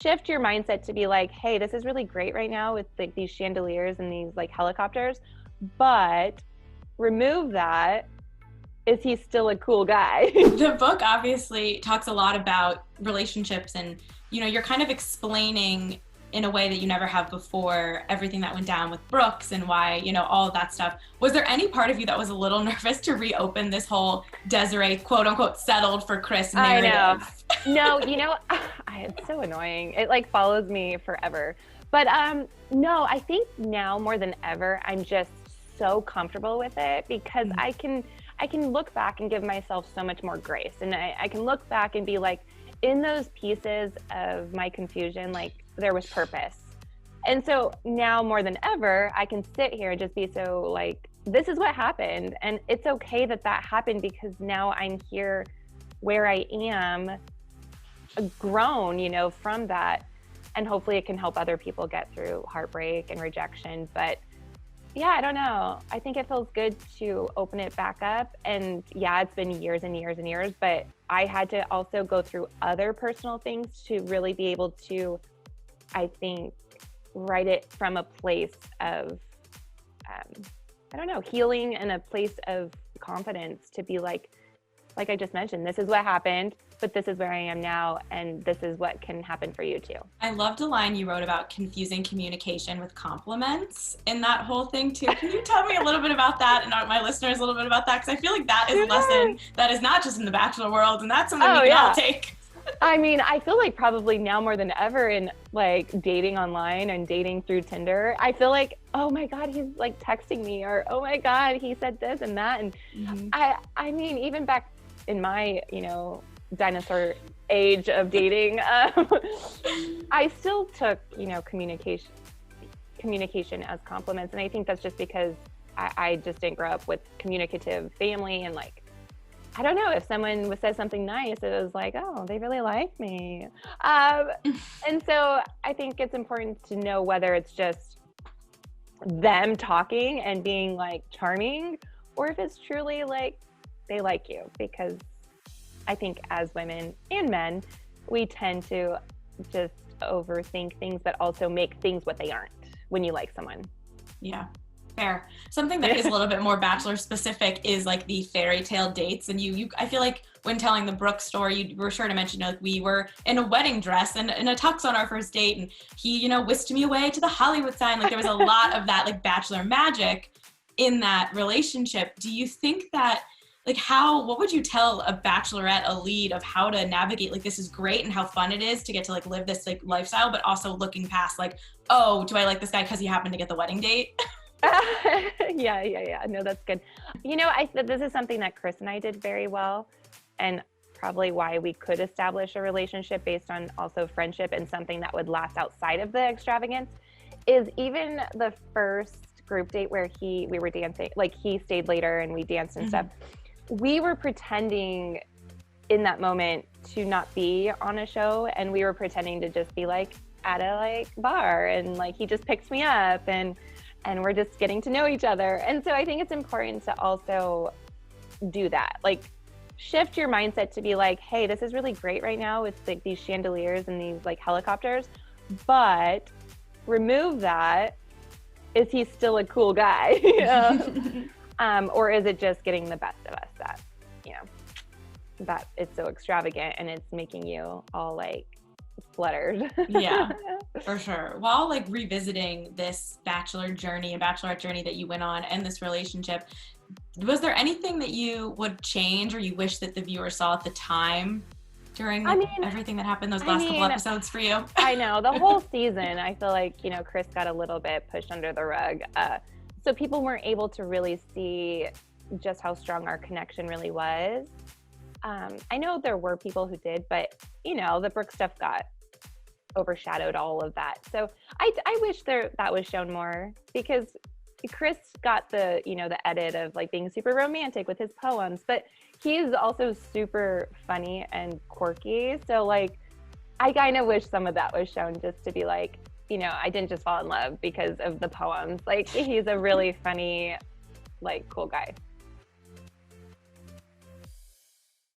shift your mindset to be like, hey, this is really great right now with like these chandeliers and these like helicopters, but remove that. Is he still a cool guy? The book obviously talks a lot about relationships, and you're kind of explaining in a way that you never have before everything that went down with Brooks and why, all of that stuff. Was there any part of you that was a little nervous to reopen this whole Desiree quote unquote settled for Chris narrative? I know. No, it's so annoying. It like follows me forever. But no, I think now more than ever, I'm just so comfortable with it because I can look back and give myself so much more grace. And I can look back and be like, in those pieces of my confusion, like there was purpose. And so now more than ever, I can sit here and just be so like, this is what happened. And it's okay that happened because now I'm here where I am grown, from that. And hopefully it can help other people get through heartbreak and rejection. But yeah, I don't know. I think it feels good to open it back up. And yeah, it's been years and years and years, but I had to also go through other personal things to really be able to, I think, write it from a place of, I don't know, healing and a place of confidence to be like I just mentioned, this is what happened, but this is where I am now, and this is what can happen for you too. I loved a line you wrote about confusing communication with compliments in that whole thing too. Can you tell me a little bit about that and my listeners a little bit about that? Because I feel like that is a lesson that is not just in the Bachelor world, and that's something we can all take. I mean, I feel like probably now more than ever in like dating online and dating through Tinder, I feel like, oh my God, he's like texting me, or oh my God, he said this and that. And I mean, even back in my, dinosaur age of dating, I still took, communication as compliments. And I think that's just because I just didn't grow up with communicative family. And like, I don't know, if someone says something nice, it was like, oh, they really like me. And so I think it's important to know whether it's just them talking and being like charming, or if it's truly like they like you. Because I think as women and men, we tend to just overthink things, but also make things what they aren't when you like someone. Yeah. Fair. Something that is a little bit more Bachelor specific is like the fairy tale dates. And you I feel like when telling the Brooke story, you were sure to mention, like, we were in a wedding dress and in a tux on our first date, and he, whisked me away to the Hollywood sign. Like there was a lot of that like Bachelor magic in that relationship. Do you think that what would you tell a Bachelorette, a lead, of how to navigate, like, this is great and how fun it is to get to like live this like lifestyle, but also looking past like, oh, do I like this guy because he happened to get the wedding date? Yeah. No, that's good. This is something that Chris and I did very well, and probably why we could establish a relationship based on also friendship and something that would last outside of the extravagance, is even the first group date where we were dancing, like he stayed later and we danced and stuff. We were pretending in that moment to not be on a show, and we were pretending to just be like at a like bar, and like he just picked me up and we're just getting to know each other. And so I think it's important to also do that, like shift your mindset to be like, hey, this is really great right now with like these chandeliers and these like helicopters, but remove that. Is he still a cool guy? Or is it just getting the best of us that, that it's so extravagant and it's making you all like fluttered? Yeah, for sure. While like revisiting this Bachelor journey and Bachelorette journey that you went on and this relationship, was there anything that you would change or you wish that the viewer saw at the time during everything that happened those last couple episodes for you? I know, the whole season, I feel like, Chris got a little bit pushed under the rug. So people weren't able to really see just how strong our connection really was. I know there were people who did, but the Brooke stuff got overshadowed all of that. So I wish that was shown more, because Chris got the edit of like being super romantic with his poems, but he's also super funny and quirky. So like, I kind of wish some of that was shown, just to be like, I didn't just fall in love because of the poems. Like, he's a really funny, like, cool guy.